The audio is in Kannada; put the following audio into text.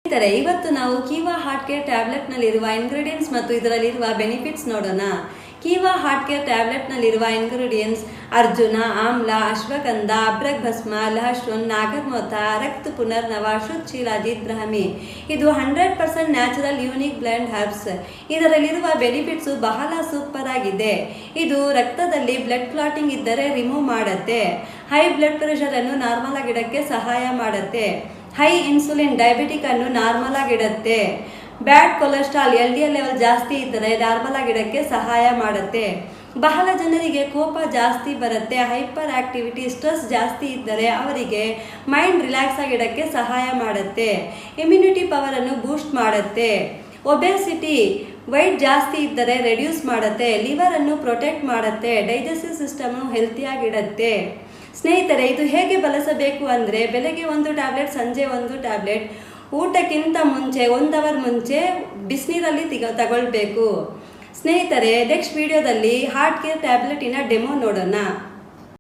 ಸ್ನೇಹಿತರೆ, ಇವತ್ತು ನಾವು ಕೀವಾ ಹಾರ್ಟ್ ಕೇರ್ ಟ್ಯಾಬ್ಲೆಟ್ನಲ್ಲಿರುವ ಇಂಗ್ರೀಡಿಯೆಂಟ್ಸ್ ಮತ್ತು ಇದರಲ್ಲಿರುವ ಬೆನಿಫಿಟ್ಸ್ ನೋಡೋಣ. ಕೀವಾ ಹಾರ್ಟ್ ಕೇರ್ ಟ್ಯಾಬ್ಲೆಟ್ನಲ್ಲಿರುವ ಇಂಗ್ರೀಡಿಯೆಂಟ್ಸ್ ಅರ್ಜುನ, ಆಮ್ಲ, ಅಶ್ವಗಂಧ, ಅಬ್ರಕ್ಭಸ್ಮ, ಲಹಸುನ್, ನಾಗರ್ಮೋಥ, ರಕ್ತ ಪುನರ್ನವ, ಶುದ್ಧ ಶಿಲಾಜಿತ್, ಬ್ರಾಹ್ಮಿ. ಇದು 100% ನ್ಯಾಚುರಲ್ ಯೂನಿಕ್ ಬ್ಲೆಂಡ್ ಹರ್ಬ್ಸ್. ಇದರಲ್ಲಿರುವ ಬೆನಿಫಿಟ್ಸು ಬಹಳ ಸೂಪರ್ ಆಗಿದೆ. ಇದು ರಕ್ತದಲ್ಲಿ ಬ್ಲಡ್ ಕ್ಲಾಟಿಂಗ್ ಇದ್ದರೆ ರಿಮೂವ್ ಮಾಡುತ್ತೆ. ಹೈ ಬ್ಲಡ್ ಪ್ರೆಷರ್ ಅನ್ನು ನಾರ್ಮಲ್ ಆಗಿಡಕ್ಕೆ ಸಹಾಯ ಮಾಡುತ್ತೆ. ಹೈ ಇನ್ಸುಲಿನ್ ಡಯಾಬಿಟಿಕ್ ಅನ್ನು ನಾರ್ಮಲ್ ಆಗಿಡುತ್ತೆ. ಬ್ಯಾಡ್ ಕೊಲೆಸ್ಟ್ರಾಲ್ LDL ಲೆವೆಲ್ ಜಾಸ್ತಿ ಇದ್ದರೆ ನಾರ್ಮಲ್ ಆಗಿಡಕ್ಕೆ ಸಹಾಯ ಮಾಡುತ್ತೆ. ಬಹಳ ಜನರಿಗೆ ಕೋಪ ಜಾಸ್ತಿ ಬರುತ್ತೆ. ಹೈಪರ್ ಆಕ್ಟಿವಿಟಿ, ಸ್ಟ್ರೆಸ್ ಜಾಸ್ತಿ ಇದ್ದರೆ ಅವರಿಗೆ ಮೈಂಡ್ ರಿಲ್ಯಾಕ್ಸ್ ಆಗಿಡಕ್ಕೆ ಸಹಾಯ ಮಾಡುತ್ತೆ. ಇಮ್ಯುನಿಟಿ ಪವರ್ ಅನ್ನು ಬೂಸ್ಟ್ ಮಾಡುತ್ತೆ. ಒಬೆಸಿಟಿ, ವೆಯ್ಟ್ ಜಾಸ್ತಿ ಇದ್ದರೆ ರೆಡ್ಯೂಸ್ ಮಾಡುತ್ತೆ. ಲಿವರ್ ಅನ್ನು ಪ್ರೊಟೆಕ್ಟ್ ಮಾಡುತ್ತೆ. ಡೈಜೆಸ್ಟಿವ್ ಸಿಸ್ಟಮ್ ಹೆಲ್ತಿಯಾಗಿಡುತ್ತೆ. ಸ್ನೇಹಿತರೆ, ಇದು ಹೇಗೆ ಬಳಸಬೇಕು ಅಂದರೆ ಬೆಳಗ್ಗೆ 1 ಟ್ಯಾಬ್ಲೆಟ್, ಸಂಜೆ 1 ಟ್ಯಾಬ್ಲೆಟ್, ಊಟಕ್ಕಿಂತ ಮುಂಚೆ 1 ಅವರ್ ಮುಂಚೆ ಬಿಸಿನೀರಲ್ಲಿ ತಗೊಳ್ಬೇಕು. ಸ್ನೇಹಿತರೆ, ನೆಕ್ಸ್ಟ್ ವಿಡಿಯೋದಲ್ಲಿ ಹಾರ್ಟ್ ಕೇರ್ ಟ್ಯಾಬ್ಲೆಟಿನ ಡೆಮೋ ನೋಡೋಣ.